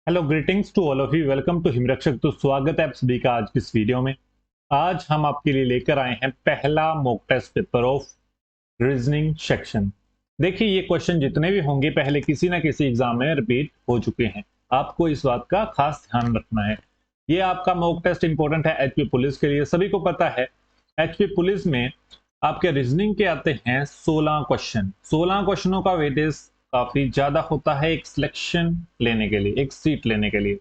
Hello greetings to all of you. Welcome to Himrakshak. तो स्वागत है आप सभी का आज की इस वीडियो में। आज हम आपके लिए लेकर आए हैं पहला mock test paper of reasoning section. देखिए, ये क्वेश्चन जितने भी होंगे पहले किसी ना किसी एग्जाम में रिपीट हो चुके हैं। आपको इस बात का खास ध्यान रखना है। ये आपका मॉक टेस्ट इंपॉर्टेंट है एचपी पुलिस के लिए। सभी को पता है एचपी पुलिस में आपके रीजनिंग के आते हैं 16 क्वेश्चन। 16 क्वेश्चनों का वेटेज काफी ज्यादा होता है एक सिलेक्शन लेने के लिए, एक सीट लेने के लिए।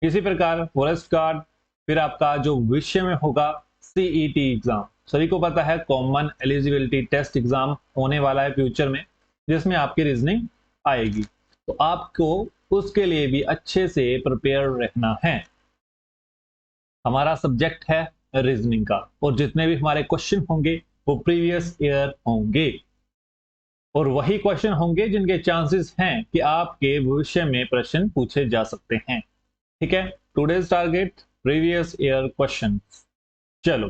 इसी प्रकार फॉरेस्ट गार्ड, फिर आपका जो विषय में होगा सीईटी एग्जाम। सभी को पता है कॉमन एलिजिबिलिटी टेस्ट एग्जाम होने वाला है फ्यूचर में, जिसमें आपकी रीजनिंग आएगी। तो आपको उसके लिए भी अच्छे से प्रिपेयर रहना है। हमारा सब्जेक्ट है रीजनिंग का, और जितने भी हमारे क्वेश्चन होंगे वो प्रीवियस ईयर होंगे, और वही क्वेश्चन होंगे जिनके चांसेस हैं कि आपके भविष्य में प्रश्न पूछे जा सकते हैं। ठीक है, today's target previous year question. चलो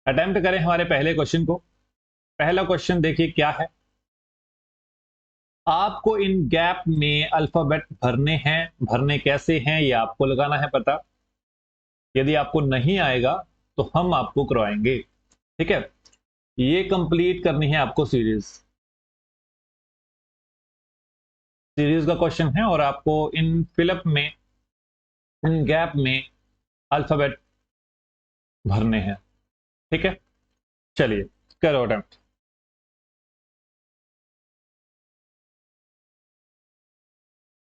अटेम्प्ट करें हमारे पहले क्वेश्चन को। पहला क्वेश्चन देखिए क्या है। आपको इन गैप में अल्फाबेट भरने हैं। भरने कैसे हैं ये आपको लगाना है पता। यदि आपको नहीं आएगा तो हम आपको करवाएंगे। ठीक है, ये कंप्लीट करनी है आपको सीरीज। सीरीज का क्वेश्चन है और आपको इन फिलअप में, इन गैप में अल्फाबेट भरने हैं। ठीक है, चलिए करो अटेम्प्ट।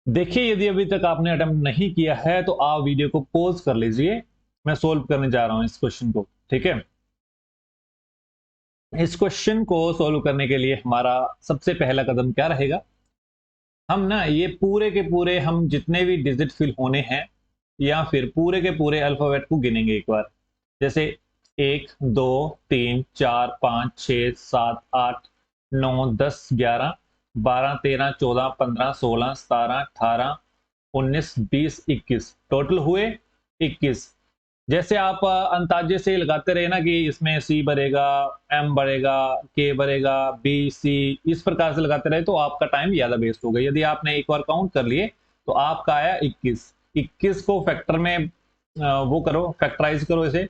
देखिए, यदि अभी तक आपने अटेम्प्ट नहीं किया है तो आप वीडियो को पॉज कर लीजिए। मैं सोल्व करने जा रहा हूं इस क्वेश्चन को। ठीक है, इस क्वेश्चन को सोल्व करने के लिए हमारा सबसे पहला कदम क्या रहेगा। हम ना ये पूरे के पूरे, हम जितने भी डिजिट फिल होने हैं या फिर पूरे के पूरे अल्फाबेट को गिनेंगे एक बार। जैसे 1 2 3 4 5 6 7 8 9 10 11 12 13 14 15 16 17 18 19 20 21 टोटल हुए 21। जैसे आप अंदाजे से लगाते रहे ना कि इसमें सी भरेगा, एम भरेगा, के भरेगा, बी सी, इस प्रकार से लगाते रहे तो आपका टाइम ज्यादा वेस्ट होगा। यदि आपने एक बार काउंट कर लिए तो आपका आया 21। 21 को फैक्टर में वो करो, फैक्टराइज करो इसे।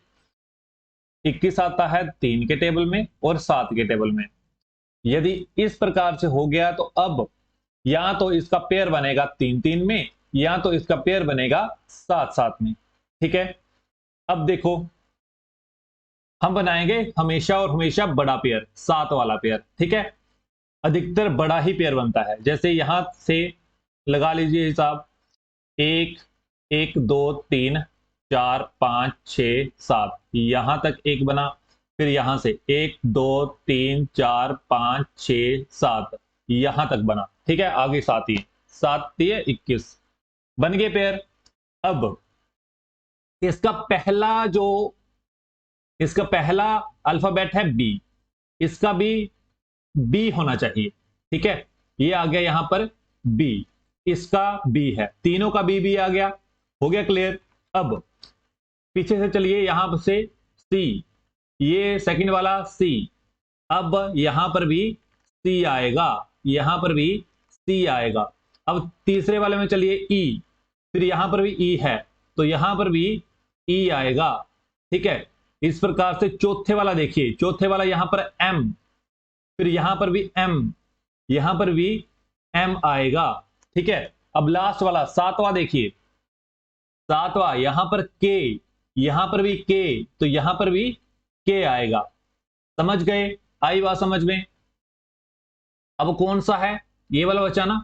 21 आता है 3 के टेबल में और 7 के टेबल में। यदि इस प्रकार से हो गया तो अब या तो इसका पेयर बनेगा 3 3 में, या तो इसका पेयर बनेगा 7 7 में। ठीक है, अब देखो हम बनाएंगे हमेशा और हमेशा बड़ा पेयर, 7 वाला पेयर। ठीक है, अधिकतर बड़ा ही पेयर बनता है। जैसे यहां से लगा लीजिए हिसाब। 1 1 2 3 4 5 6 7, यहां तक एक बना। फिर यहां से 1 2 3 4 5 6 7, यहां तक बना। ठीक है, आगे 7 ही, 7 21 बन गए पेयर। अब इसका पहला जो, इसका पहला अल्फाबेट है बी। इसका भी बी होना चाहिए। ठीक है, ये आ गया यहां पर बी, इसका बी है, तीनों का बी आ गया। हो गया क्लियर। अब पीछे से चलिए, यहां से सी, ये सेकंड वाला सी। अब यहां पर भी सी आएगा, यहां पर भी सी आएगा। अब तीसरे वाले में चलिए ई, फिर यहां पर भी ई है तो यहां पर भी ई आएगा। ठीक है, इस प्रकार से चौथे वाला देखिए, चौथे वाला यहां पर एम, फिर यहां पर भी एम, यहां पर भी एम आएगा। ठीक है, अब लास्ट वाला सातवां देखिए, सातवां यहां पर के, यहां पर भी के, तो यहां पर भी के आएगा। समझ गए? आई बात समझ में? अब कौन सा है ये वाला बचा ना,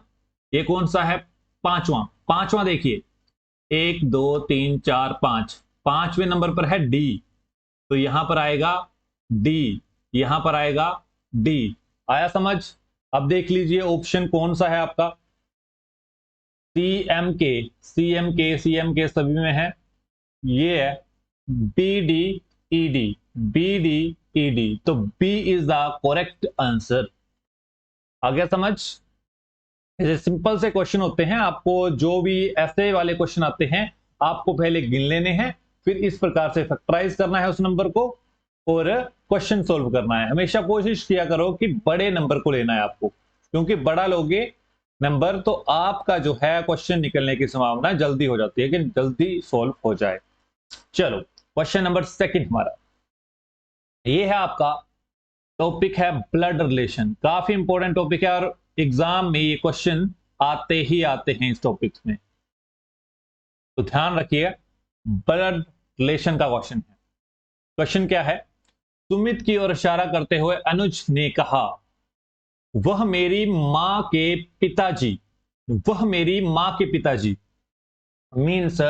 ये कौन सा है? पांचवा। पांचवा देखिए, 1 2 3 4 5, पांचवें नंबर पर है डी, तो यहां पर आएगा डी, यहां पर आएगा डी। आया समझ? अब देख लीजिए ऑप्शन कौन सा है आपका। सी एम के, सी एम के, सी एम के सभी में है। ये है B D E D, B D E D, तो B is the correct answer. आ गया समझ? ऐसे सिंपल से क्वेश्चन होते हैं, आपको जो भी ऐसे वाले क्वेश्चन आते हैं आपको पहले गिन लेने हैं, फिर इस प्रकार से फैक्टराइज करना है उस नंबर को और क्वेश्चन सोल्व करना है। हमेशा कोशिश किया करो कि बड़े नंबर को लेना है आपको, क्योंकि बड़ा लोगे नंबर, तो आपका जो है क्वेश्चन निकलने की संभावना जल्दी हो जाती है कि जल्दी सॉल्व हो जाए। चलो, क्वेश्चन नंबर सेकंड हमारा ये है, आपका टॉपिक है ब्लड रिलेशन। काफी इंपॉर्टेंट टॉपिक है और एग्जाम में ये क्वेश्चन आते ही आते हैं इस टॉपिक में, तो ध्यान रखिए। ब्लड रिलेशन का क्वेश्चन है। क्वेश्चन क्या है? सुमित की ओर इशारा करते हुए अनुज ने कहा, वह मेरी मां के पिताजी। वह मेरी मां के पिताजी मीन्स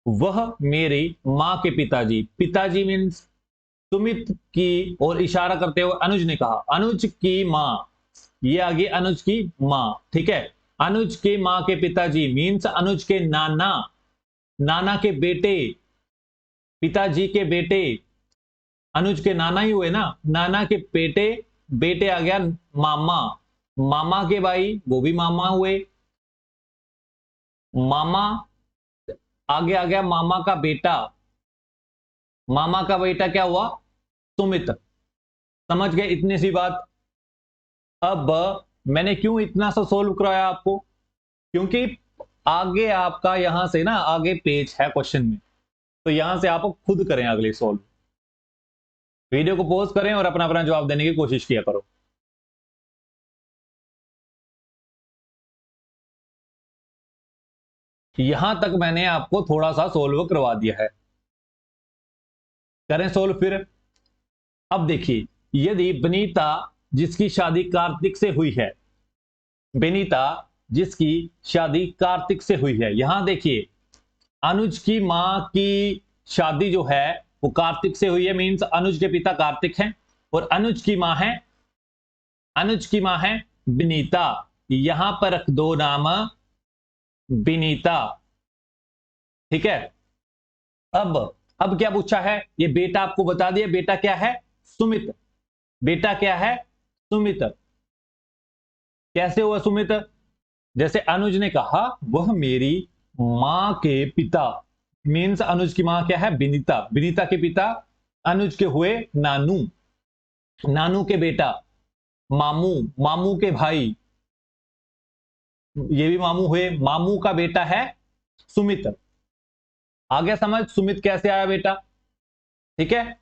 वह मेरी मां के पिताजी। पिताजी मीन्स सुमित की ओर इशारा करते हुए अनुज ने कहा, अनुज की मां, ये आगे अनुज की मां, ठीक है। अनुज के मां के पिताजी मीन्स अनुज के नाना, नाना के बेटे, पिताजी के बेटे, अनुज के नाना ही हुए ना, नाना के बेटे, बेटे आ गया मामा, मामा के भाई वो भी मामा हुए, मामा आगे आ गया मामा का बेटा, मामा का बेटा क्या हुआ? सुमित। समझ गए इतनी सी बात? अब मैंने क्यों इतना सा सोल्व कराया आपको? क्योंकि आगे आपका यहां से ना, आगे पेज है क्वेश्चन में, तो यहां से आप खुद करें अगले सॉल्व। वीडियो को पॉज करें और अपना अपना जवाब देने की कोशिश किया करो। यहां तक मैंने आपको थोड़ा सा सोल्व करवा दिया है, करें सोल्व फिर। अब देखिए, यदि बनीता जिसकी शादी कार्तिक से हुई है, बेनीता जिसकी शादी कार्तिक से हुई है, यहां देखिए अनुज की मां की शादी जो है वो कार्तिक से हुई है, मींस अनुज के पिता कार्तिक हैं, और अनुज की मां है, अनुज की मां है बिनीता। यहां पर रख दो नाम बिनीता, ठीक है। अब क्या पूछा है? ये बेटा आपको बता दिया, बेटा क्या है? सुमित। बेटा क्या है? सुमित। कैसे हुआ सुमित? जैसे अनुज ने कहा वह मेरी मां के पिता, मीन्स अनुज की मां क्या है? बिनीता। बिनीता के पिता अनुज के हुए नानू, नानू के बेटा मामू, मामू के भाई ये भी मामू हुए, मामू का बेटा है सुमित। आ गया समझ सुमित कैसे आया बेटा? ठीक है।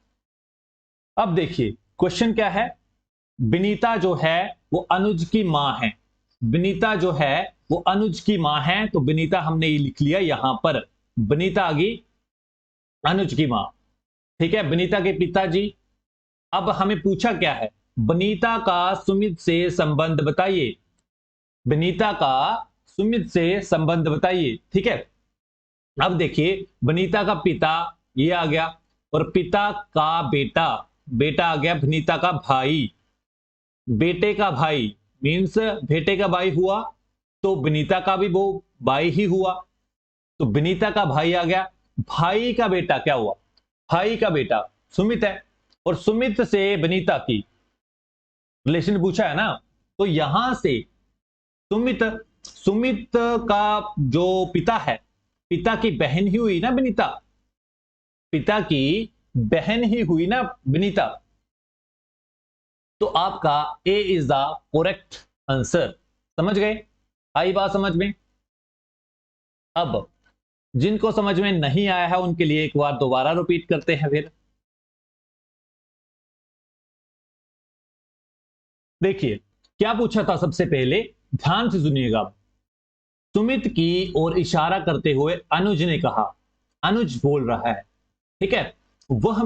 अब देखिए क्वेश्चन क्या है, बिनीता जो है वो अनुज की मां है, बिनीता जो है वो अनुज की मां है, तो बिनीता हमने ये लिख लिया यहां पर, बिनीता आ गई अनुज की मां, ठीक है। बिनीता के पिताजी। अब हमें पूछा क्या है? बिनीता का सुमित से संबंध बताइए, बिनीता का सुमित से संबंध बताइए, ठीक है। अब देखिए बिनीता का पिता ये आ गया, और पिता का बेटा, बेटा आ गया बिनीता का भाई, बेटे का भाई मीन्स बेटे का भाई हुआ, तो बिनीता का भी वो भाई ही हुआ, तो बिनीता का भाई आ गया। भाई का बेटा क्या हुआ? भाई का बेटा सुमित है, और सुमित से बिनीता की रिलेशन पूछा है ना, तो यहां से सुमित, सुमित का जो पिता है, पिता की बहन ही हुई ना बिनीता, पिता की बहन ही हुई ना बिनीता, तो आपका ए इज द करेक्ट आंसर। समझ गए? आई बात समझ में? अब जिनको समझ में नहीं आया है उनके लिए एक बार दोबारा रिपीट करते हैं फिर। देखिए क्या पूछा था सबसे पहले, ध्यान से सुनिएगा। सुमित की ओर इशारा करते हुए अनुज ने कहा, अनुज बोल रहा है, ठीक है, वह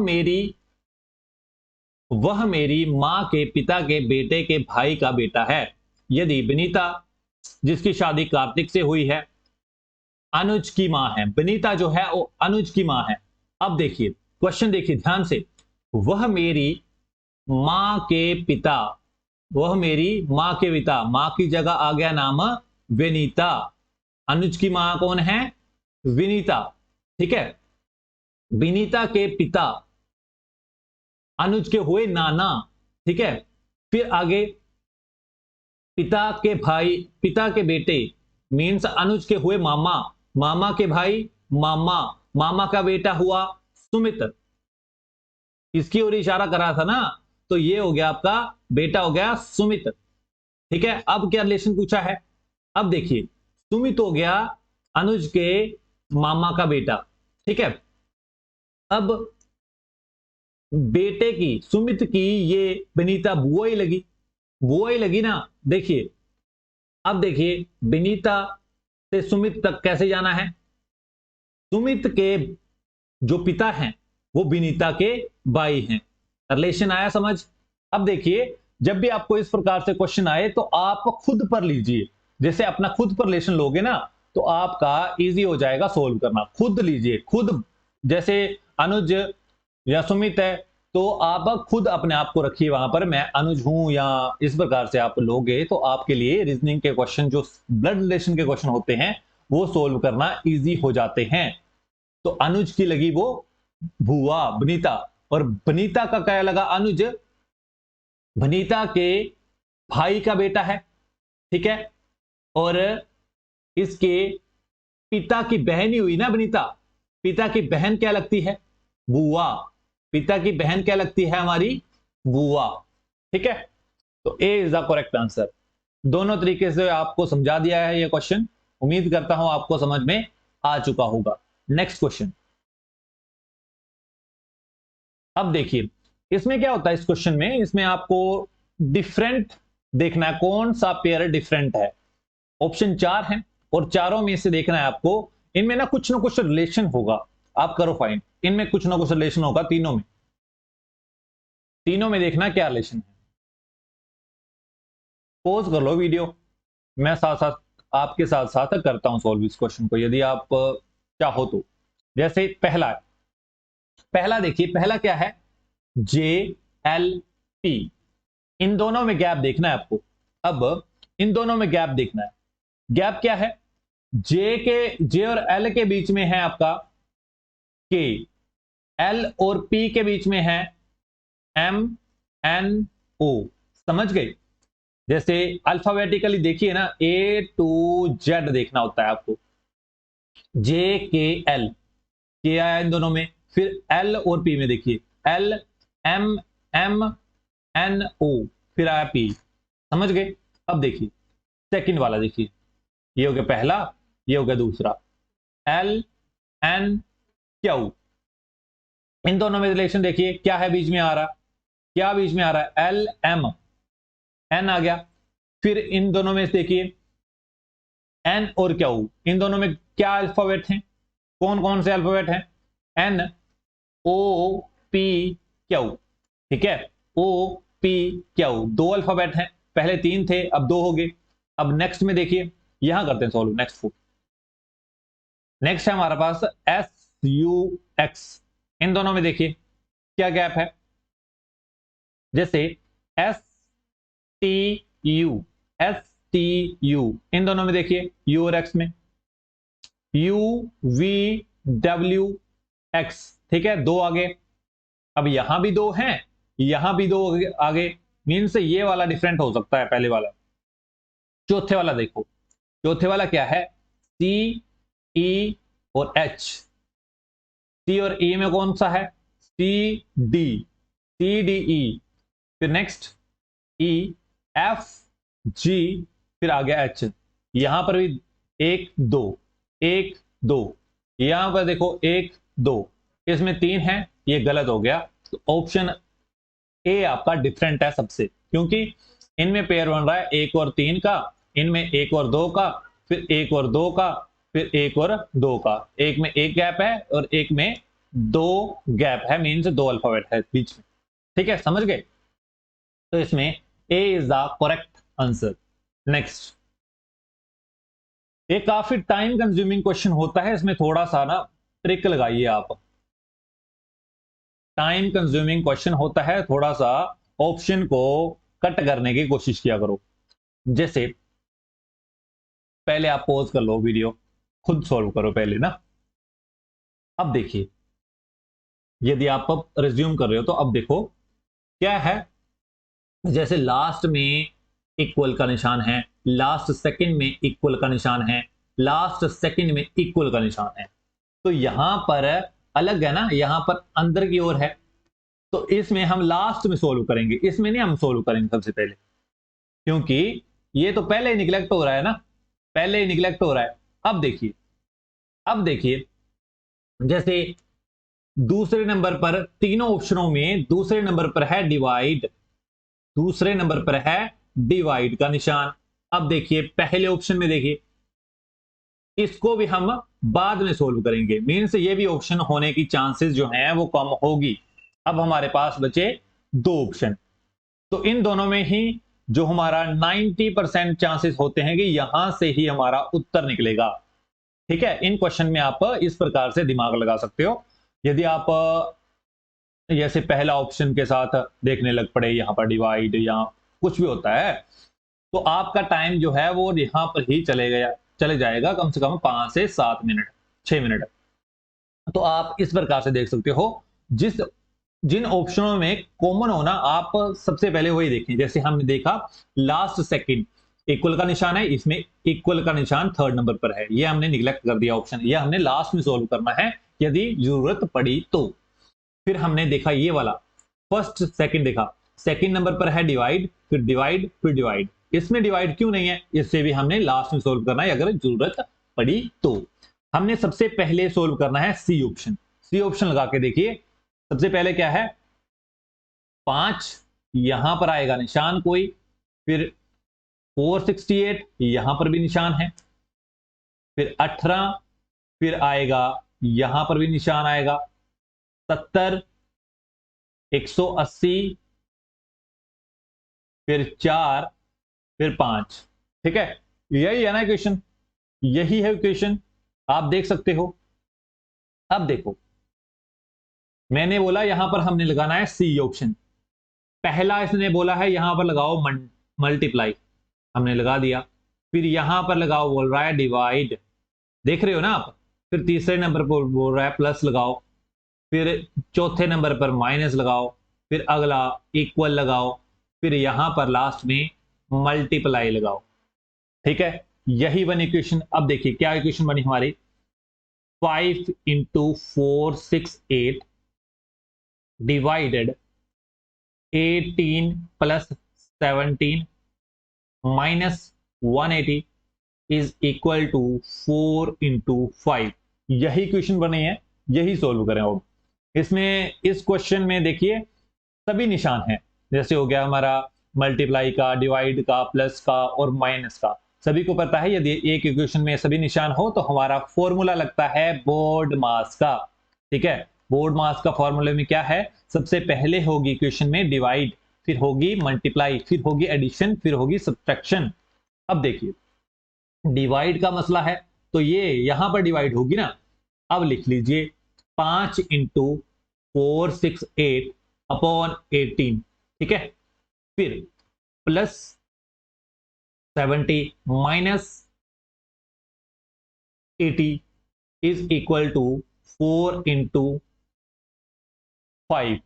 मेरी मां के पिता के बेटे के भाई का बेटा है। यदि बिनीता जिसकी शादी कार्तिक से हुई है अनुज की मां है, बिनीता जो है वो अनुज की मां है। अब देखिए क्वेश्चन देखिए ध्यान से, वह मेरी मां के पिता, वह मेरी मां के पिता, मां की जगह आ गया नाम विनीता, अनुज की मां कौन है? विनीता, ठीक है। विनीता के पिता अनुज के हुए नाना, ठीक है। फिर आगे पिता के भाई, पिता के बेटे मीन्स अनुज के हुए मामा, मामा के भाई मामा, मामा का बेटा हुआ सुमित, इसकी ओर इशारा करा था ना, तो ये हो गया आपका बेटा हो गया सुमित, ठीक है। अब क्या रिलेशन पूछा है? अब देखिए, सुमित हो गया अनुज के मामा का बेटा, ठीक है। अब बेटे की, सुमित की ये विनीता बुआ ही लगी, बुआ ही लगी ना। देखिए, अब देखिए विनीता से सुमित तक कैसे जाना है। सुमित के जो पिता हैं वो विनीता के भाई हैं। रिलेशन आया समझ। अब देखिए, जब भी आपको इस प्रकार से क्वेश्चन आए तो आप खुद पर लीजिए। जैसे अपना खुद पर रिलेशन लोगे ना तो आपका इजी हो जाएगा सोल्व करना। खुद लीजिए, खुद। जैसे अनुज या सुमित है तो आप खुद अपने आप को रखिए वहां पर, मैं अनुज हूं, या इस प्रकार से आप लोगे तो आपके लिए रीजनिंग के क्वेश्चन, जो ब्लड रिलेशन के क्वेश्चन होते हैं, वो सोल्व करना इजी हो जाते हैं। तो अनुज की लगी वो भुआ बनीता, और बनीता का क्या लगा अनुज, बनीता के भाई का बेटा है, ठीक है। और इसके पिता की बहन ही हुई ना बनीता, पिता की बहन क्या लगती है, बुआ। पिता की बहन क्या लगती है हमारी, बुआ, ठीक है। तो ए इज द करेक्ट आंसर। दोनों तरीके से आपको समझा दिया है ये क्वेश्चन। उम्मीद करता हूं आपको समझ में आ चुका होगा। Next question. अब देखिए, इसमें क्या होता है, इस क्वेश्चन में, इसमें आपको डिफरेंट देखना है, कौन सा पेयर डिफरेंट है। ऑप्शन 4 है और चारों में से देखना है आपको, इनमें ना कुछ रिलेशन होगा। आप करो फाइंड, इनमें कुछ ना कुछ रिलेशन होगा तीनों में। तीनों में देखना क्या रिलेशन है। पॉज कर लो वीडियो, मैं साथ साथ आपके साथ साथ करता हूं सॉल्व इस क्वेश्चन को, यदि आप चाहो तो। जैसे पहला है, पहला देखिए, पहला क्या है, जे एल पी। इन दोनों में गैप देखना है आपको। अब इन दोनों में गैप देखना है। गैप क्या है, जे और एल के बीच में है आपका के, एल और पी के बीच में है एम एन ओ। समझ गए। जैसे अल्फाबेटिकली देखिए ना, ए टू जेड देखना होता है आपको। जे के एल, के आया इन दोनों में, फिर एल और पी में देखिए, L M M N O, फिर आया पी। समझ गए। अब देखिए सेकंड वाला, देखिए ये हो गया पहला, ये हो गया दूसरा, एल एन क्यू। इन दोनों में रिलेशन देखिए क्या है बीच में आ रहा, क्या बीच में आ रहा है, एल एम, एन आ गया। फिर इन दोनों में देखिए एन और क्यू, इन दोनों में क्या अल्फाबेट हैं, कौन कौन से अल्फाबेट हैं, एन ओ पी क्यू, ठीक है। ओ पी क्यू, दो अल्फाबेट हैं, पहले तीन थे अब दो हो गए। अब नेक्स्ट में देखिए, यहां करते हैं सॉल्व नेक्स्ट को। नेक्स्ट है हमारे पास एस यू एक्स। इन दोनों में देखिए क्या गैप है, जैसे S T U, S T U, इन दोनों में देखिए यू और एक्स में, यू वी डब्ल्यू एक्स, ठीक है, दो आगे। अब यहां भी दो हैं, यहां भी दो आगे, मीन्स ये वाला डिफरेंट हो सकता है पहले वाला। चौथे वाला देखो, चौथे वाला क्या है, सी ई और एच। सी और ई में कौन सा है, C D, C D E, फिर नेक्स्ट ई एफ जी, फिर आ गया एच। यहां पर भी एक दो, एक दो, यहां पर देखो एक दो, इसमें तीन है, ये गलत हो गया। तो ऑप्शन ए आपका डिफरेंट है सबसे, क्योंकि इनमें पेयर बन रहा है एक और तीन का, इनमें एक और दो का, फिर एक और दो का, फिर एक और दो का। एक में एक गैप है और एक में दो गैप है, मीन्स दो अल्फाबेट है बीच में, ठीक है, समझ गए। तो इसमें A is the correct answer. Next, ये काफी टाइम कंज्यूमिंग क्वेश्चन होता है, इसमें थोड़ा सा ना ट्रिक लगाइए आप। टाइम कंज्यूमिंग क्वेश्चन होता है, थोड़ा सा ऑप्शन को कट करने की कोशिश किया करो। जैसे पहले आप पॉज कर लो वीडियो, खुद सॉल्व करो पहले ना। अब देखिए, यदि आप अब रिज्यूम कर रहे हो तो अब देखो क्या है, जैसे लास्ट में इक्वल का निशान है, लास्ट सेकंड में इक्वल का निशान है, लास्ट सेकंड में इक्वल का निशान है। तो यहां पर अलग है ना, यहां पर अंदर की ओर है, तो इसमें हम लास्ट में सोल्व करेंगे, इसमें नहीं हम सोल्व करेंगे सबसे पहले, क्योंकि ये तो पहले ही निगलेक्ट हो रहा है ना। पहले ही निगलेक्ट हो रहा है। अब देखिए जैसे दूसरे नंबर पर, तीनों ऑप्शनों में दूसरे नंबर पर है डिवाइड, दूसरे नंबर पर है डिवाइड का निशान। अब देखिए पहले ऑप्शन में देखिए, इसको भी हम बाद में सोल्व करेंगे, मीन्स ये भी ऑप्शन होने की चांसेस जो हैं वो कम होगी। अब हमारे पास बचे दो ऑप्शन, तो इन दोनों में ही जो हमारा 90% चांसेस होते हैं कि यहां से ही हमारा उत्तर निकलेगा। ठीक है, इन क्वेश्चन में आप इस प्रकार से दिमाग लगा सकते हो। यदि आप जैसे पहला ऑप्शन के साथ देखने लग पड़े, यहां पर डिवाइड या कुछ भी होता है, तो आपका टाइम जो है वो यहां पर ही चले जाएगा कम से कम 5 से 7 मिनट, 6 मिनट। तो आप इस प्रकार से देख सकते हो, जिस जिन ऑप्शनों में कॉमन होना, आप सबसे पहले वही देखें। जैसे हमने देखा लास्ट सेकंड इक्वल का निशान है, इसमें इक्वल का निशान थर्ड नंबर पर है, ये हमने निगलेक्ट कर दिया ऑप्शन, ये हमने लास्ट में सोल्व करना है यदि जरूरत पड़ी तो। फिर हमने देखा ये वाला फर्स्ट सेकंड, देखा सेकंड नंबर पर है डिवाइड, फिर डिवाइड, फिर डिवाइड, इसमें डिवाइड क्यों नहीं है, इससे भी हमने लास्ट में सोल्व करना है अगर जरूरत पड़ी तो। हमने सबसे पहले सोल्व करना है सी ऑप्शन। सी ऑप्शन लगा के देखिए, सबसे पहले क्या है 5, यहां पर आएगा निशान कोई, फिर 468 यहां पर भी निशान है, फिर 18, फिर आएगा यहां पर भी निशान आएगा, 70, 180, फिर 4, फिर 5। ठीक है, यही है ना इक्वेशन, यही है इक्वेशन, आप देख सकते हो। अब देखो मैंने बोला यहां पर हमने लगाना है सी ऑप्शन, पहला इसने बोला है यहां पर लगाओ मल्टीप्लाई, हमने लगा दिया। फिर यहां पर लगाओ बोल रहा है डिवाइड, देख रहे हो ना आप। फिर तीसरे नंबर पर बोल रहा है प्लस लगाओ, फिर चौथे नंबर पर माइनस लगाओ, फिर अगला इक्वल लगाओ, फिर यहां पर लास्ट में मल्टीप्लाई लगाओ। ठीक है, यही बनी इक्वेशन। अब देखिए क्या इक्वेशन बनी हमारी, 5 into 468 divided 18 plus 17 minus 180 is equal to 4 into 5। यही क्वेश्चन बने हैं, यही सोल्व करें। अब इसमें इस क्वेश्चन में देखिए सभी निशान हैं, जैसे हो गया हमारा मल्टीप्लाई का, डिवाइड का, प्लस का और माइनस का। सभी को पता है यदि एक इक्वेशन में सभी निशान हो तो हमारा फॉर्मूला लगता है बोर्ड मास का। ठीक है, बोर्ड मास का फॉर्मूले में क्या है, सबसे पहले होगी इक्वेशन में डिवाइड, फिर होगी मल्टीप्लाई, फिर होगी एडिशन, फिर होगी सब्ट्रैक्शन। अब देखिए डिवाइड का मसला है तो ये यहां पर डिवाइड होगी ना। अब लिख लीजिए 5 इंटू 468 अपॉन 18। ठीक है, फिर plus 70 minus 80 is equal to 4 into 5।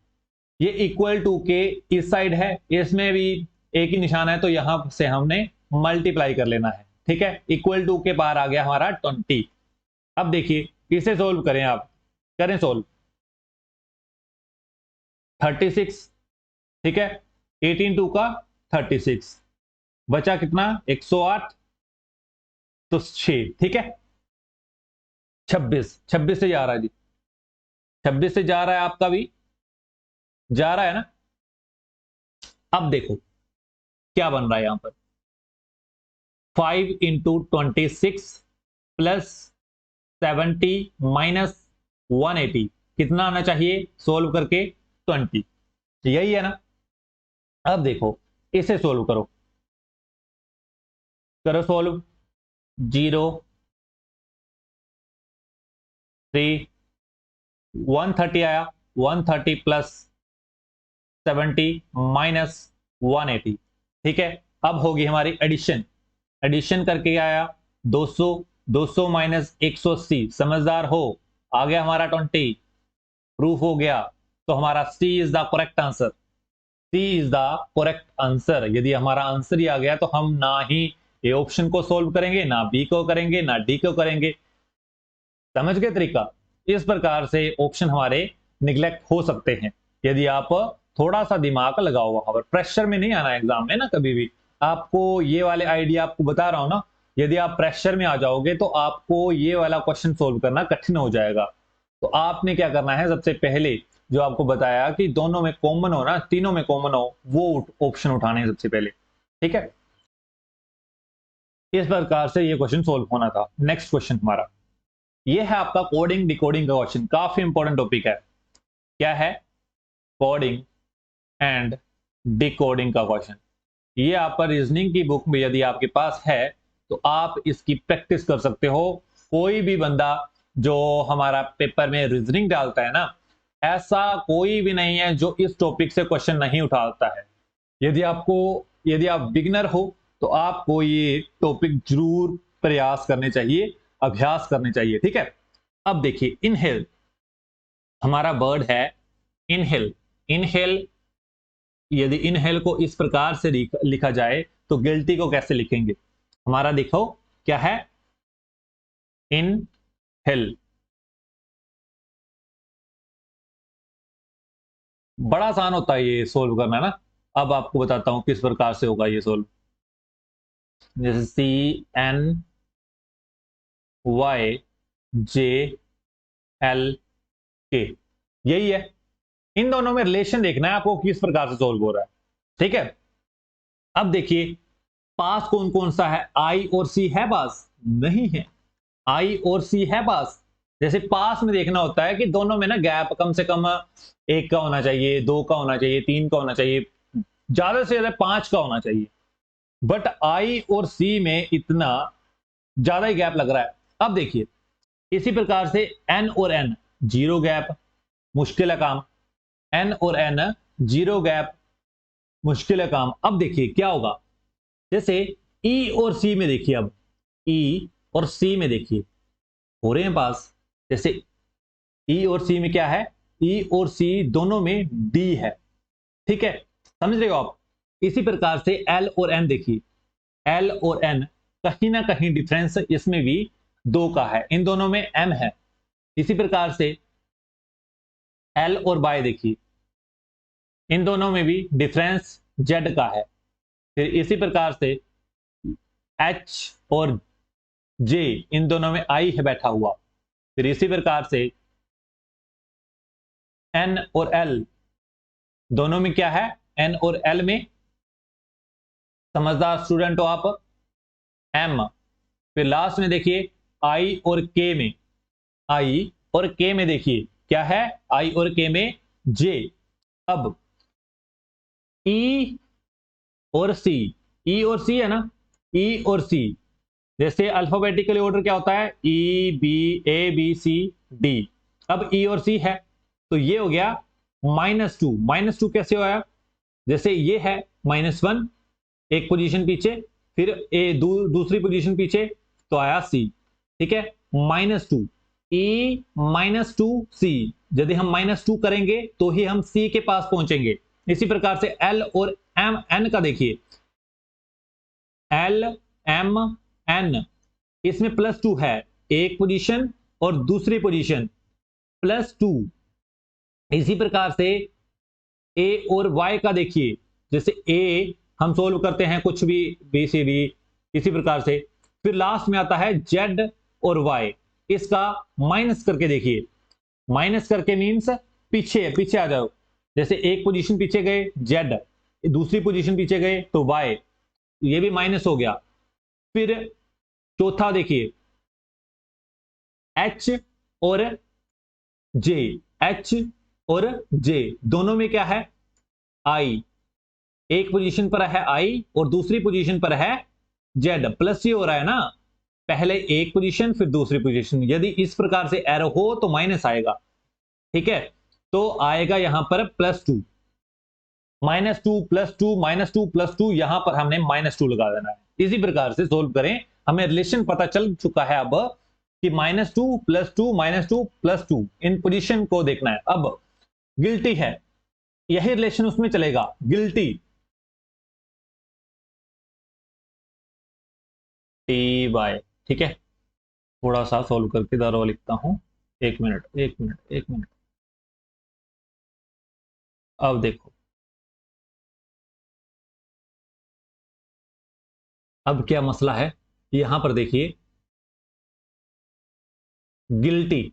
ये इक्वल टू के इस साइड है, इसमें भी एक ही निशान है तो यहां से हमने मल्टीप्लाई कर लेना है। ठीक है, इक्वल टू के बाहर आ गया हमारा 20। अब देखिए इसे सोल्व करें, आप करें सोल्व, 36। ठीक है, 18 टू का 36, बचा कितना 108, तो 6। ठीक है, 26 से जा रहा है जी, 26 से जा रहा है आपका भी जा रहा है ना। अब देखो क्या बन रहा है यहां पर, 5 इंटू 26 प्लस 70 माइनस 180 कितना आना चाहिए सोल्व करके 20, यही है ना। अब देखो इसे सोल्व करो, करो सोल्व, 0 3 130 आया, 130 प्लस 70 माइनस 180। ठीक है, अब होगी हमारी एडिशन, एडिशन करके क्या आया 200, 200 माइनस 180, समझदार हो, आ गया हमारा 20, प्रूफ हो गया। तो हमारा C is the correct answer, C is the correct answer. यदि हमारा आंसर ही आ गया तो हम ना ही ए ऑप्शन को सोल्व करेंगे, ना बी को करेंगे, ना डी को करेंगे। समझ गए तरीका। इस प्रकार से ऑप्शन हमारे निगलेक्ट हो सकते हैं यदि आप थोड़ा सा दिमाग लगाओ, वहां पर प्रेशर में नहीं आना एग्जाम में ना कभी भी। आपको ये वाले आइडिया आपको बता रहा हूं ना, यदि आप प्रेशर में आ जाओगे तो आपको ये वाला क्वेश्चन सोल्व करना कठिन हो जाएगा। तो आपने क्या करना है, सबसे पहले जो आपको बताया कि दोनों में कॉमन हो ना, तीनों में कॉमन हो, वो ऑप्शन उठाने हैं सबसे पहले। ठीक है, इस प्रकार से ये क्वेश्चन सोल्व होना था। नेक्स्ट क्वेश्चन हमारा ये है आपका कोडिंग डिकोडिंग का क्वेश्चन, काफी इंपॉर्टेंट टॉपिक है। क्या है? कोडिंग एंड डिकोडिंग का क्वेश्चन। ये आपका रीजनिंग की बुक में यदि आपके पास है तो आप इसकी प्रैक्टिस कर सकते हो। कोई भी बंदा जो हमारा पेपर में रीजनिंग डालता है ना, ऐसा कोई भी नहीं है जो इस टॉपिक से क्वेश्चन नहीं उठाता है। यदि आप बिगनर हो तो आपको ये टॉपिक जरूर प्रयास करने चाहिए, अभ्यास करने चाहिए। ठीक है, अब देखिए इनहेल हमारा वर्ड है। इनहेल, इनहेल यदि इनहेल को इस प्रकार से लिखा जाए तो गिल्टी को कैसे लिखेंगे? हमारा देखो क्या है, इनहेल। बड़ा आसान होता है ये सोल्व करना ना। अब आपको बताता हूं किस प्रकार से होगा ये सोल्व। जैसे CNYJLK, यही है। इन दोनों में रिलेशन देखना है आपको किस प्रकार से सोल्व हो रहा है। ठीक है, अब देखिए पास कौन कौन सा है, आई और सी है पास? नहीं है। आई और सी है पास। जैसे पास में देखना होता है कि दोनों में ना गैप कम से कम एक का होना चाहिए, दो का होना चाहिए, तीन का होना चाहिए, ज्यादा से ज्यादा पांच का होना चाहिए। बट आई और सी में इतना ज्यादा ही गैप लग रहा है। अब देखिए इसी प्रकार से एन और एन, जीरो गैप, मुश्किल है काम। एन और एन जीरो गैप, मुश्किल है काम। अब देखिए क्या होगा, जैसे ई और सी में देखिए, अब ई और सी में देखिए हो रहे हैं पास। जैसे ई और सी में क्या है, ई और सी दोनों में डी है। ठीक है, समझ रहे हो आप? इसी प्रकार से एल और एन देखिए, एल और एन कहीं ना कहीं डिफरेंस इसमें भी दो का है, इन दोनों में एम है। इसी प्रकार से एल और बाय देखिए, इन दोनों में भी डिफरेंस जेड का है। फिर इसी प्रकार से एच और जे, इन दोनों में आई है बैठा हुआ। फिर इसी प्रकार से एन और एल, दोनों में क्या है, एन और एल में, समझदार स्टूडेंट हो आप, एम। फिर लास्ट में देखिए आई और के में, आई और के में देखिए क्या है, आई और के में जे। अब ई और सी, ई और सी है ना, ई और सी, जैसे अल्फाबेटिकली ऑर्डर क्या होता है, E B, A B C D. अब ई और सी है तो ये हो गया -2। -2 कैसे होया? जैसे ये है -1, एक पोजीशन पीछे, फिर दूसरी पोजीशन पीछे, तो आया सी। ठीक है, -2, ई -2 सी। यदि हम -2 करेंगे तो ही हम सी के पास पहुंचेंगे। इसी प्रकार से एल और एम एन का देखिए, एल एम एन, इसमें +2 है, एक पोजीशन और दूसरी पोजीशन +2। इसी प्रकार से ए और वाई का देखिए, जैसे ए हम सोल्व करते हैं कुछ भी, बी सी डी, इसी प्रकार से। फिर लास्ट में आता है जेड और वाई, इसका माइनस करके देखिए। माइनस करके मीन्स पीछे पीछे आ जाओ। जैसे एक पोजीशन पीछे गए जेड, दूसरी पोजीशन पीछे गए तो वाई, ये भी माइनस हो गया। फिर चौथा देखिए एच और जे, एच और जे दोनों में क्या है, आई। एक पोजीशन पर है आई और दूसरी पोजीशन पर है जेड। प्लस ये हो रहा है ना, पहले एक पोजीशन फिर दूसरी पोजीशन। यदि इस प्रकार से एरो हो तो माइनस आएगा। ठीक है, तो आएगा यहां पर +2, -2 +2 -2 +2, यहां पर हमने -2 लगा देना है। इसी प्रकार से सोल्व करें। हमें रिलेशन पता चल चुका है अब कि -2 +2 -2 +2, इन पोजीशन को देखना है। अब गिल्टी है, यही रिलेशन उसमें चलेगा, गिल्टी टी बाय। ठीक है, थोड़ा सा सोल्व करके दोबारा लिखता हूं। एक मिनट, एक मिनट, एक मिनट। अब देखो, अब क्या मसला है, यहां पर देखिए गिल्टी,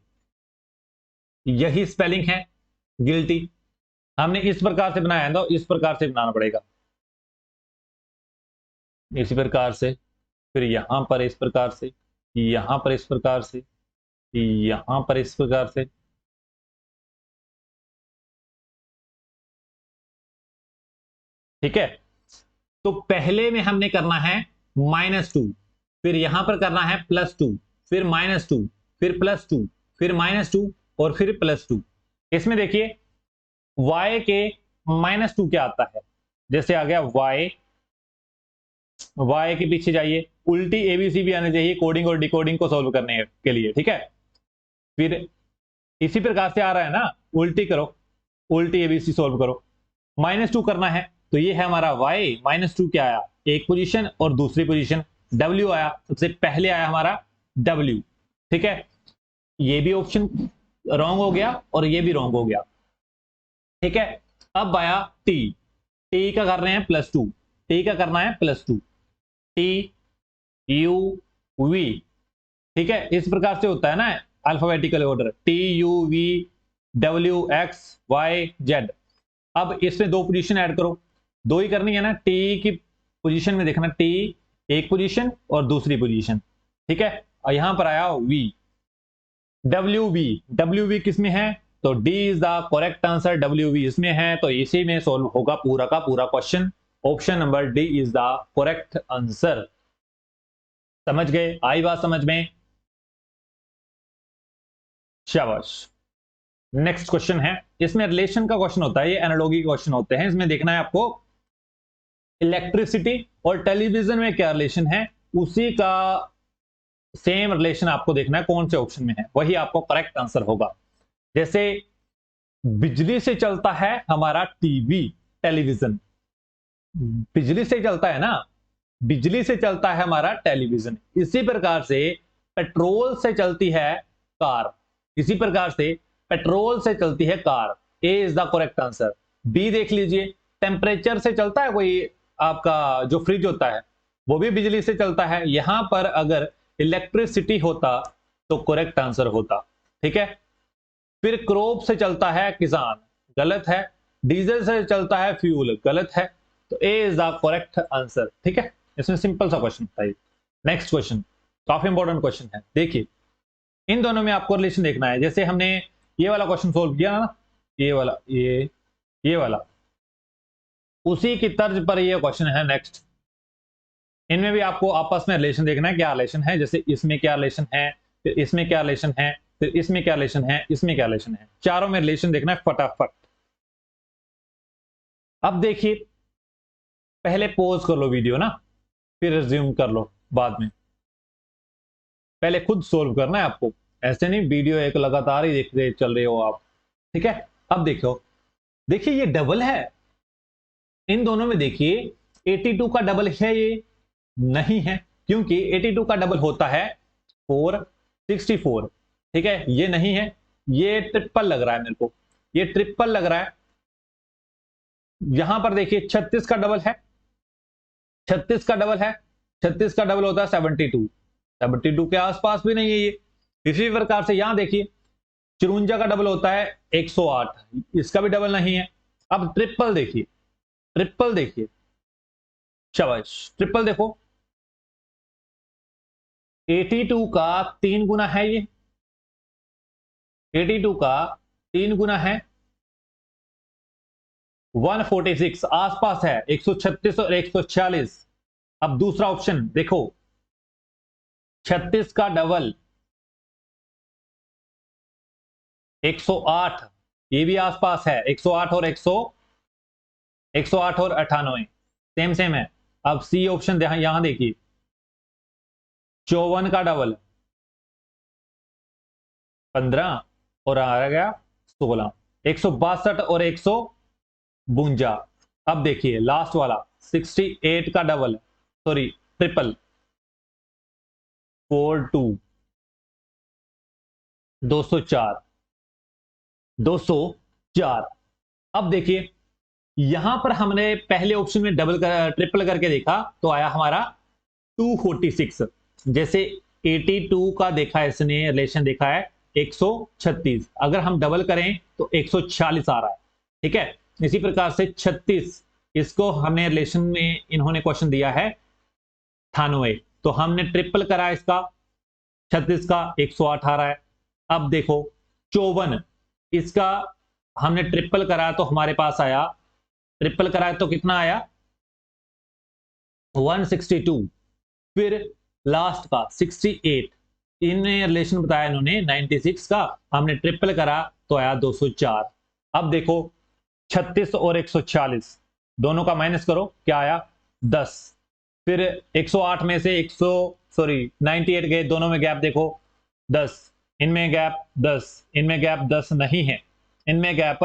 यही स्पेलिंग है गिल्टी। हमने इस प्रकार से बनाया है तो इस प्रकार से बनाना पड़ेगा, इसी प्रकार से, फिर यहां पर इस प्रकार से, यहां पर इस प्रकार से, यहां पर इस प्रकार से। ठीक है, तो पहले में हमने करना है -2, फिर यहां पर करना है +2, फिर -2, फिर +2, फिर -2 और फिर +2। इसमें देखिए y के -2 क्या आता है, जैसे आ गया y के पीछे जाइए, उल्टी एबीसी भी आनी चाहिए कोडिंग और डिकोडिंग को सॉल्व करने के लिए। ठीक है, फिर इसी प्रकार से आ रहा है ना, उल्टी करो, उल्टी एबीसी सॉल्व करो। -2 करना है तो ये है हमारा y, -2 क्या आया, एक पोजीशन और दूसरी पोजीशन w आया, सबसे पहले आया हमारा w। ठीक है, ये भी ऑप्शन रॉन्ग हो गया और ये भी रॉन्ग हो गया। ठीक है, अब आया t, t का कर रहे हैं +2, t का करना है +2, t u v। ठीक है, इस प्रकार से होता है ना alphabetical order, T U V W X Y Z. अब इसमें दो पोजीशन ऐड करो, दो ही करनी है ना, टी की पोजीशन में देखना, टी एक पोजीशन और दूसरी पोजीशन। ठीक है, और यहां पर आया वी, डब्ल्यू वी किस में है, तो D is the correct answer, W we इसमें है, तो इसी में सोल्व होगा पूरा का पूरा question. Option number D is the correct answer. समझ गए, आई बात समझ में, शाबाश। नेक्स्ट क्वेश्चन है, इसमें रिलेशन का क्वेश्चन होता है, ये एनालॉजी क्वेश्चन होते हैं। इसमें देखना है आपको इलेक्ट्रिसिटी और टेलीविजन में क्या रिलेशन है, उसी का सेम रिलेशन आपको देखना है कौन से ऑप्शन में है, वही आपको करेक्ट आंसर होगा। जैसे बिजली से चलता है हमारा टीवी, टेलीविजन, बिजली से चलता है ना, बिजली से चलता है हमारा टेलीविजन। इसी प्रकार से पेट्रोल से चलती है कार, इसी प्रकार से पेट्रोल से चलती है car. A is the correct answer. B देख लीजिए, टेम्परेचर से चलता है कोई, आपका जो फ्रिज होता है वो भी बिजली से चलता है। यहां पर अगर इलेक्ट्रिसिटी होता तो करेक्ट आंसर होता। ठीक है, फिर क्रॉप से चलता है किसान, गलत है। डीजल से चलता है फ्यूल, गलत है। तो ए इज द करेक्ट आंसर। ठीक है, इसमें सिंपल सा क्वेश्चन था ये। नेक्स्ट क्वेश्चन काफी इंपॉर्टेंट क्वेश्चन है, देखिए इन दोनों में आपको रिलेशन देखना है। जैसे हमने ये वाला क्वेश्चन सोल्व किया ना, ये वाला, ये वाला, उसी की तर्ज पर ये क्वेश्चन है नेक्स्ट। इनमें भी आपको आपस में रिलेशन देखना है, क्या रिलेशन है। जैसे इसमें क्या रिलेशन है, फिर इसमें क्या रिलेशन है, फिर इसमें क्या रिलेशन है, इसमें क्या रिलेशन है, चारों में रिलेशन देखना है फटाफट। अब देखिए, पहले पॉज कर लो वीडियो ना, फिर रिज्यूम कर लो बाद में। पहले खुद सोल्व करना है आपको, ऐसे नहीं वीडियो एक लगातार ही देख रहे चल रहे हो आप। ठीक है, अब देखो, देखिए ये डबल है, इन दोनों में देखिए 82 का डबल है ये, नहीं है, क्योंकि 82 का डबल होता है 464। ठीक है, ये नहीं है, ये ट्रिपल लग रहा है मेरे को, ये ट्रिपल लग रहा है। यहां पर देखिए 36 का डबल है, 36 का डबल है, 36 का डबल होता है 72, 72 के आसपास भी नहीं है ये। इसी प्रकार से यहां देखिए 54 का डबल होता है 108, इसका भी डबल नहीं है। अब ट्रिपल देखिए, ट्रिपल देखिए, शाबाश, ट्रिपल देखो, 82 का 3 गुना है ये, 82 का 3 गुना है 146, आसपास है 136 और 146। अब दूसरा ऑप्शन देखो, 36 का डबल 108, ये भी आसपास है 108 और 108 और 98 सेम सेम है। अब सी ऑप्शन यहां देखिए, 54 का डबल 15 और आ गया 16, 162 और 152। अब देखिए लास्ट वाला 68 का डबल, सॉरी ट्रिपल 42, 204, 204। अब देखिए यहां पर हमने पहले ऑप्शन में डबल ट्रिपल करके देखा तो आया हमारा 246, जैसे 82 का देखा है इसने, रिलेशन देखा है 136, अगर हम डबल करें तो 140 आ रहा है। ठीक है, इसी प्रकार से 36, इसको हमने रिलेशन में इन्होंने क्वेश्चन दिया है 98, तो हमने ट्रिपल करा इसका 36 का 108 आ रहा है। अब देखो 54, इसका हमने ट्रिपल करा तो हमारे पास आया, ट्रिपल करा तो कितना आया 162, फिर लास्ट का 68, इन्हें रिलेशन बताया इन्होंने 96 का, हमने ट्रिपल करा तो आया 204। अब देखो 36 और 140 दोनों का माइनस करो, क्या आया 10, फिर 108 में से 98 गए, दोनों में गैप देखो 10, इनमें गैप 10, इनमें गैप 10 नहीं है, इनमें गैप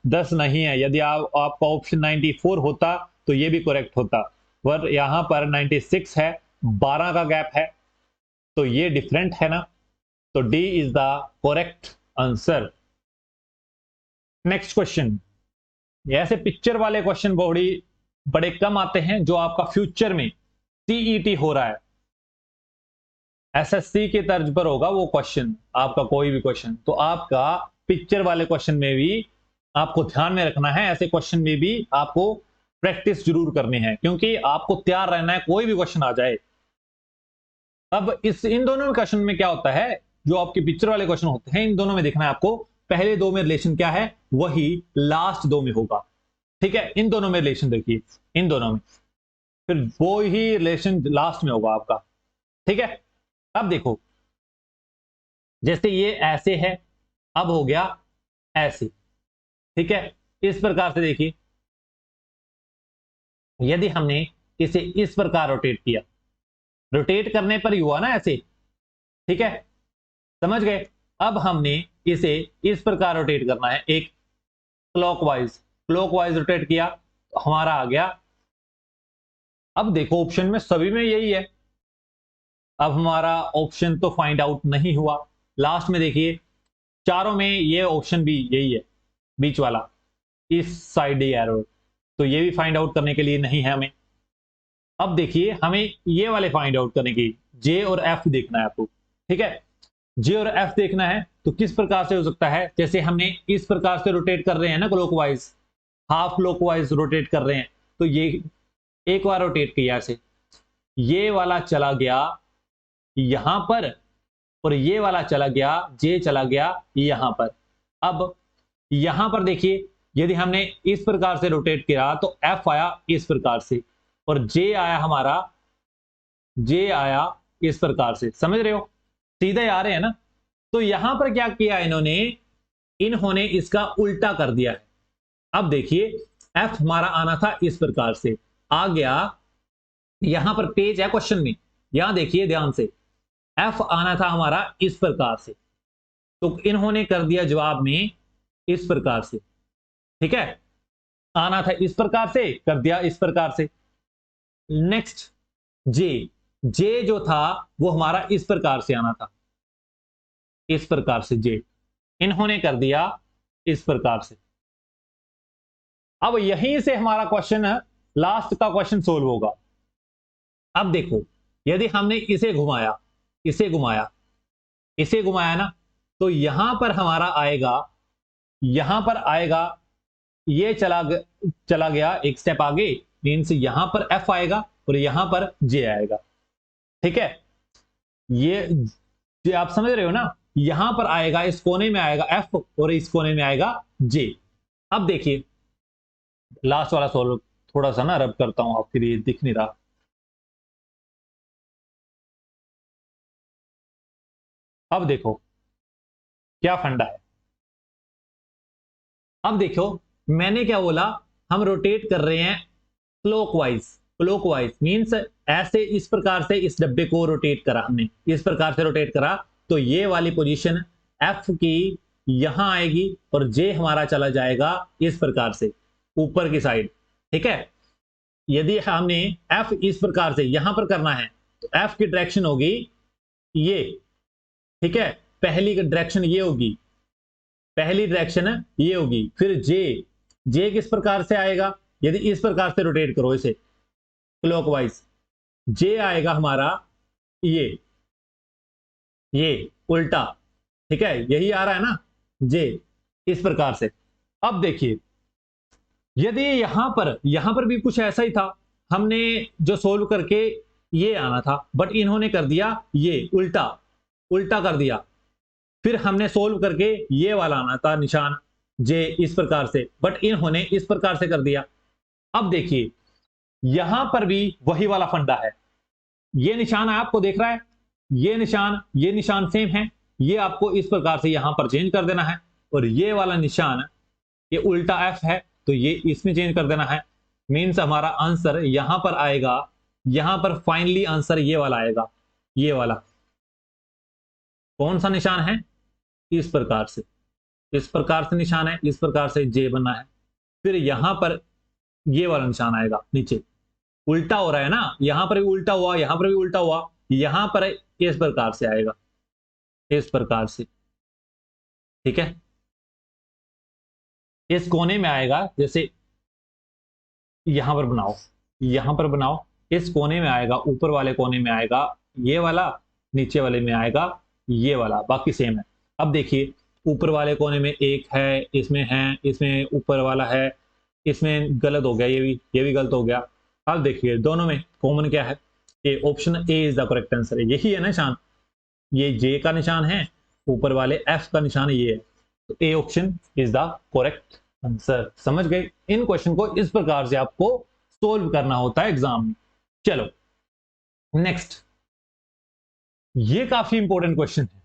10 नहीं है। यदि आपका ऑप्शन 94 होता तो ये भी करेक्ट होता, पर यहां पर 96 है, 12 का गैप है, तो ये डिफरेंट है ना, तो D is the correct answer. Next question, ऐसे पिक्चर वाले क्वेश्चन बड़े कम आते हैं जो आपका फ्यूचर में सीईटी हो रहा है, एसएससी के तर्ज पर होगा वो क्वेश्चन, आपका कोई भी क्वेश्चन, तो आपका पिक्चर वाले क्वेश्चन में भी आपको ध्यान में रखना है, ऐसे क्वेश्चन में भी आपको प्रैक्टिस जरूर करनी है, क्योंकि आपको तैयार रहना है, कोई भी क्वेश्चन आ जाए। अब इन दोनों क्वेश्चन में क्या होता है, जो आपके पिक्चर वाले क्वेश्चन होते हैं, इन दोनों में देखना है आपको पहले दो में रिलेशन क्या है, वही लास्ट दो में होगा। ठीक है, इन दोनों में रिलेशन देखिए, इन दोनों में फिर वो ही रिलेशन लास्ट में होगा आपका। ठीक है, अब देखो जैसे ये ऐसे है, अब हो गया ऐसे। ठीक है, इस प्रकार से देखिए, यदि हमने इसे इस प्रकार रोटेट किया, रोटेट करने पर ही हुआ ना ऐसे। ठीक है, समझ गए। अब हमने इसे इस प्रकार रोटेट करना है, एक क्लॉकवाइज रोटेट किया तो हमारा आ गया। अब देखो ऑप्शन में सभी में यही है, अब हमारा ऑप्शन तो फाइंड आउट नहीं हुआ, लास्ट में देखिए चारों में ये ऑप्शन भी यही है, बीच वाला इस साइड एरो, तो ये भी फाइंड आउट करने के लिए नहीं है हमें। अब देखिए हमें ये वाले फाइंड आउट करने की, जे और एफ देखना है आपको। ठीक है, जे और एफ देखना है तो किस प्रकार से हो सकता है, जैसे हमने इस प्रकार से रोटेट कर रहे हैं ना क्लॉकवाइज, हाफ क्लॉकवाइज रोटेट कर रहे हैं, तो ये एक बार रोटेट किया ऐसे, ये वाला चला गया यहां पर, और ये वाला चला गया, जे चला गया यहां पर। अब यहां पर देखिए यदि हमने इस प्रकार से रोटेट किया तो एफ आया इस प्रकार से, और जे आया हमारा, जे आया इस प्रकार से, समझ रहे हो, सीधे आ रहे हैं ना। तो यहां पर क्या किया इन्होंने इसका उल्टा कर दिया है। अब देखिए एफ हमारा आना था इस प्रकार से, आ गया यहां पर पेज है क्वेश्चन में, यहां देखिए ध्यान से, एफ आना था हमारा इस प्रकार से, तो इन्होंने कर दिया जवाब में इस प्रकार से। ठीक है, आना था इस प्रकार से, कर दिया इस प्रकार से। नेक्स्ट जे जो था वो हमारा इस प्रकार से आना था, इस प्रकार से जे, इन्होंने कर दिया इस प्रकार से। अब यहीं से हमारा क्वेश्चन, लास्ट का क्वेश्चन सोल्व होगा। अब देखो यदि हमने इसे घुमाया, इसे घुमाया, इसे घुमाया ना, तो यहां पर हमारा आएगा, यहां पर आएगा, ये चला गया एक स्टेप आगे, मीन्स यहां पर एफ आएगा और यहां पर जे आएगा। ठीक है, ये आप समझ रहे हो ना, यहां पर आएगा, इस कोने में आएगा एफ और इस कोने में आएगा जे। अब देखिए लास्ट वाला सोल्व थोड़ा सा ना रब करता हूं, आपके लिए दिख नहीं रहा। अब देखो क्या फंडा है, अब देखो मैंने क्या बोला, हम रोटेट कर रहे हैं क्लॉकवाइज, क्लॉकवाइज मींस ऐसे, इस प्रकार से इस डब्बे को रोटेट करा हमने, इस प्रकार से रोटेट करा, तो ये वाली पोजीशन एफ की यहां आएगी और जे हमारा चला जाएगा इस प्रकार से ऊपर की साइड। ठीक है, यदि हमने एफ इस प्रकार से यहां पर करना है तो एफ की डायरेक्शन होगी ये। ठीक है, पहली डायरेक्शन ये होगी, पहली डायरेक्शन ये होगी, फिर जे किस प्रकार से आएगा, यदि इस प्रकार से रोटेट करो इसे क्लॉकवाइज, जे आएगा हमारा ये, ये उल्टा, ठीक है, यही आ रहा है ना जे, इस प्रकार से। अब देखिए यदि यहां पर भी कुछ ऐसा ही था, हमने जो सोल्व करके ये आना था, बट इन्होंने कर दिया ये उल्टा, उल्टा कर दिया। फिर हमने सोल्व करके ये वाला आना था निशान जे, इस प्रकार से, बट इन्होंने इस प्रकार से कर दिया। अब देखिए यहां पर भी वही वाला फंडा है, ये निशान आपको देख रहा है, ये निशान सेम है, ये आपको इस प्रकार से यहां पर चेंज कर देना है, और ये वाला निशान ये उल्टा एफ है, तो ये इसमें चेंज कर देना है। मीन्स हमारा आंसर यहां पर आएगा, यहां पर फाइनली आंसर ये वाला आएगा, ये वाला कौन सा निशान है, इस प्रकार से, इस प्रकार से निशान है, इस प्रकार से जे बना है। फिर यहां पर ये वाला निशान आएगा नीचे, उल्टा हो रहा है ना, यहां पर भी उल्टा हुआ, यहां पर भी उल्टा हुआ, यहां पर इस प्रकार से आएगा, इस प्रकार से, ठीक है। इस कोने में आएगा, जैसे यहां पर बनाओ, यहां पर बनाओ, इस कोने में आएगा, ऊपर वाले कोने में आएगा ये वाला, नीचे वाले में आएगा ये वाला, बाकी सेम है। अब देखिए ऊपर वाले कोने में एक है, इसमें है, इसमें ऊपर वाला है, इसमें गलत हो गया, ये भी गलत हो गया। अब देखिए दोनों में कॉमन क्या है, A, option A is the correct answer, यही है निशान, ये जे का निशान है, ऊपर वाले एफ का निशान ये है, तो A option is the correct answer. समझ गए, इन क्वेश्चन को इस प्रकार से आपको सोल्व करना होता है एग्जाम में। चलो नेक्स्ट, ये काफी इंपॉर्टेंट क्वेश्चन है,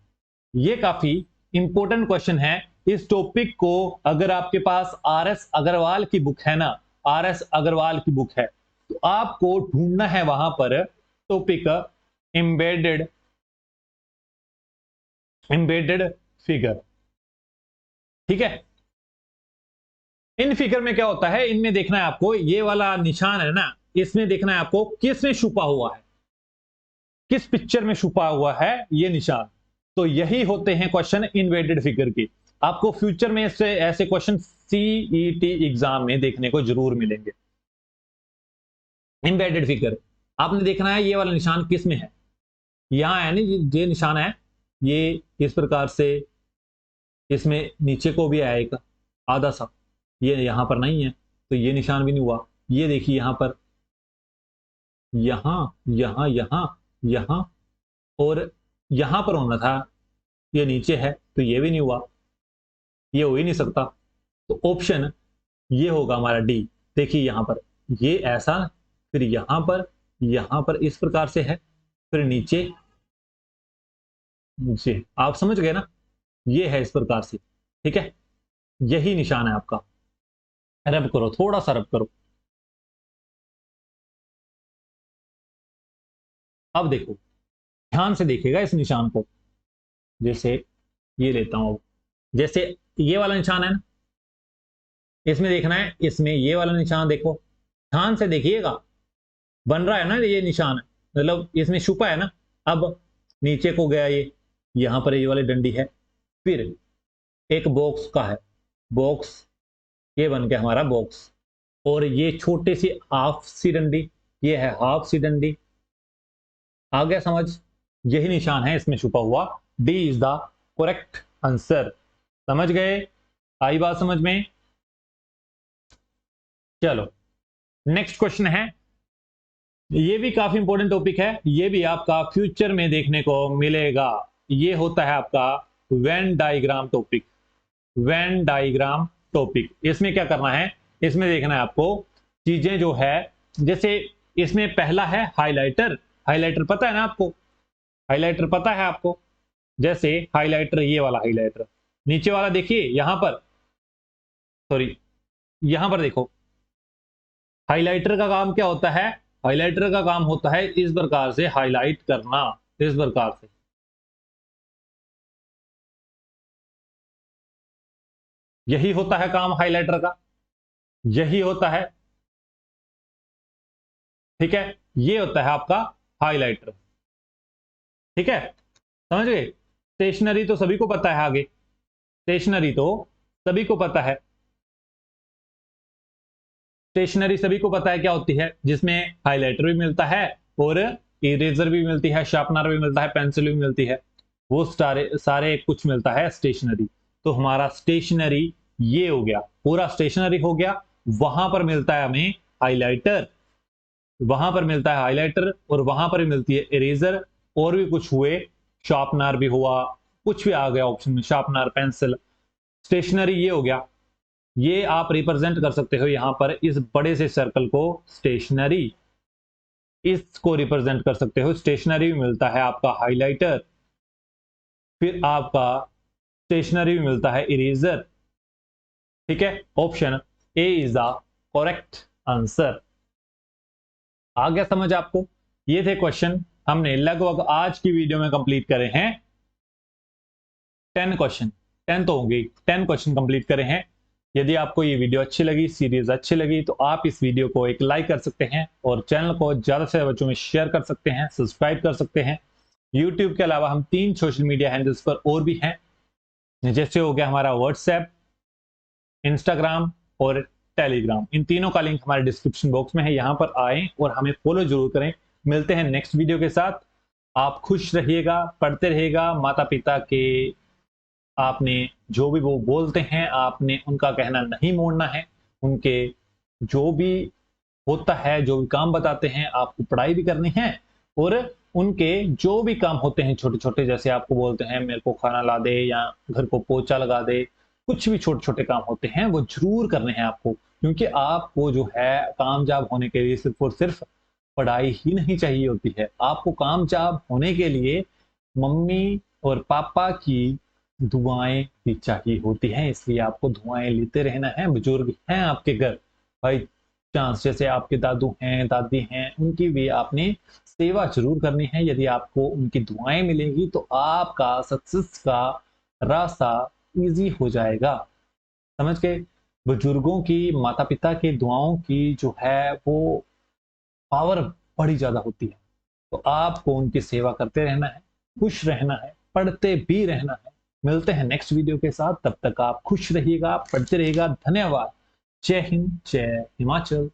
ये काफी इंपॉर्टेंट क्वेश्चन है। इस टॉपिक को अगर आपके पास आर एस अग्रवाल की बुक है ना, आर एस अग्रवाल की बुक है, तो आपको ढूंढना है वहां पर टॉपिक एम्बेडेड, एम्बेडेड फिगर, ठीक है। इन फिगर में क्या होता है, इनमें देखना है आपको, ये वाला निशान है ना, इसमें देखना है आपको किस में छुपा हुआ है, किस पिक्चर में छुपा हुआ है ये निशान। तो यही होते हैं क्वेश्चन इन्वेडेड फिगर के। आपको फ्यूचर में इससे ऐसे क्वेश्चन सीईटी एग्जाम में देखने को जरूर मिलेंगे। इम्बेडेड फिगर, आपने देखना है ये वाला निशान किस में है, यहां है ना, ये निशान है, ये इस प्रकार से, इसमें नीचे को भी आएगा आधा सा, ये यहां पर नहीं है, तो ये निशान भी नहीं हुआ। ये देखिए यहां पर, यहां, यहां, यहां, यहां, और यहां पर होना था, ये नीचे है, तो ये भी नहीं हुआ, ये हो ही नहीं सकता। तो ऑप्शन ये होगा हमारा डी। देखिए यहां पर ये ऐसा, फिर यहां पर इस प्रकार से है, फिर नीचे, नीचे, आप समझ गए ना, ये है इस प्रकार से, ठीक है, यही निशान है आपका। रब करो, थोड़ा सा रब करो। अब देखो, ध्यान से देखिएगा इस निशान को, जैसे ये लेता हूं, जैसे ये वाला निशान है ना, इसमें देखना है, इसमें ये वाला निशान देखो, ध्यान से देखिएगा, बन रहा है ना ये निशान, मतलब इसमें छुपा है ना। अब नीचे को गया ये, यहां पर ये वाली डंडी है, फिर एक बॉक्स का है, बॉक्स, ये बन गया हमारा बॉक्स, और ये छोटी सी हाफ सी डंडी, ये है हाफ सी डंडी। आ गया समझ, यही निशान है इसमें छुपा हुआ, D is the correct answer. समझ गए, आई बात समझ में। चलो नेक्स्ट क्वेश्चन है, ये भी काफी इंपॉर्टेंट टॉपिक है, ये भी आपका फ्यूचर में देखने को मिलेगा। ये होता है आपका Venn diagram topic, Venn diagram topic. इसमें क्या करना है, इसमें देखना है आपको चीजें जो है, जैसे इसमें पहला है हाइलाइटर, हाइलाइटर पता है ना आपको, हाइलाइटर पता है आपको, जैसे हाइलाइटर, ये वाला हाइलाइटर, नीचे वाला देखिए यहां पर, सॉरी यहां पर देखो, हाइलाइटर का काम क्या होता है, हाइलाइटर का काम होता है इस प्रकार से हाईलाइट करना, इस प्रकार से, यही होता है काम हाइलाइटर का, यही होता है, ठीक है, ये होता है आपका हाइलाइटर, ठीक है, समझ गए। स्टेशनरी तो सभी को पता है, आगे स्टेशनरी तो सभी को पता है, स्टेशनरी सभी को पता है क्या होती है, जिसमें हाइलाइटर भी मिलता है और इरेजर भी मिलती है, शार्पनर भी मिलता है, पेंसिल भी मिलती है। वो सारे सारे कुछ मिलता है स्टेशनरी। तो हमारा स्टेशनरी ये हो गया, पूरा स्टेशनरी हो गया। वहां पर मिलता है हमें हाइलाइटर, वहां पर मिलता है हाइलाइटर, और वहां पर मिलती है इरेजर, और भी कुछ हुए, शार्पनर भी हुआ, कुछ भी आ गया ऑप्शन में, शार्पनर, पेंसिल। स्टेशनरी ये हो गया। ये आप रिप्रेजेंट कर सकते हो यहां पर इस बड़े से सर्कल को, स्टेशनरी, इसको रिप्रेजेंट कर सकते हो। स्टेशनरी में मिलता है आपका हाइलाइटर, फिर आपका स्टेशनरी में मिलता है इरेजर। ठीक है, option A is the correct answer. आ गया समझ आपको? ये थे क्वेश्चन, हमने लगभग आज की वीडियो में कंप्लीट करे हैं 10 क्वेश्चन। 10 तो होंगे, 10 क्वेश्चन कंप्लीट करे हैं। यदि आपको ये वीडियो अच्छी लगी, सीरीज अच्छी लगी, तो आप इस वीडियो को एक लाइक कर सकते हैं और चैनल को ज्यादा से ज्यादा बच्चों में शेयर कर सकते हैं, सब्सक्राइब कर सकते हैं। यूट्यूब के अलावा हम 3 सोशल मीडिया हैंडल्स पर और भी हैं, जैसे हो गया हमारा व्हाट्सएप, इंस्टाग्राम और टेलीग्राम। इन तीनों का लिंक हमारे डिस्क्रिप्शन बॉक्स में है, यहां पर आए और हमें फॉलो जरूर करें। मिलते हैं नेक्स्ट वीडियो के साथ। आप खुश रहिएगा, पढ़ते रहिएगा। माता पिता के आपने जो भी वो बोलते हैं, आपने उनका कहना नहीं मोड़ना है। उनके जो भी होता है, जो भी काम बताते हैं, आपको पढ़ाई भी करनी है। और उनके जो भी काम होते हैं छोटे छोटे, जैसे आपको बोलते हैं मेरे को खाना ला दे या घर को पोछा लगा दे, कुछ भी छोटे छोटे काम होते हैं वो जरूर करने हैं आपको। क्योंकि आपको जो है कामयाब होने के लिए सिर्फ और सिर्फ पढ़ाई ही नहीं चाहिए होती है। आपको कामयाब होने के लिए मम्मी और पापा की दुआएं भी चाहिए होती हैं। इसलिए आपको दुआएं लेते रहना है। बुजुर्ग हैं आपके घर, भाई चांस जैसे आपके दादू हैं, दादी हैं, उनकी भी आपने सेवा जरूर करनी है। यदि आपको उनकी दुआएं मिलेंगी तो आपका सक्सेस का रास्ता इजी हो जाएगा। समझ के? बुजुर्गों की, माता पिता के दुआओं की जो है वो पावर बड़ी ज्यादा होती है। तो आपको उनकी सेवा करते रहना है, खुश रहना है, पढ़ते भी रहना है। मिलते हैं नेक्स्ट वीडियो के साथ, तब तक आप खुश रहिएगा, पढ़ते रहिएगा। धन्यवाद। जय हिंद, जय हिमाचल।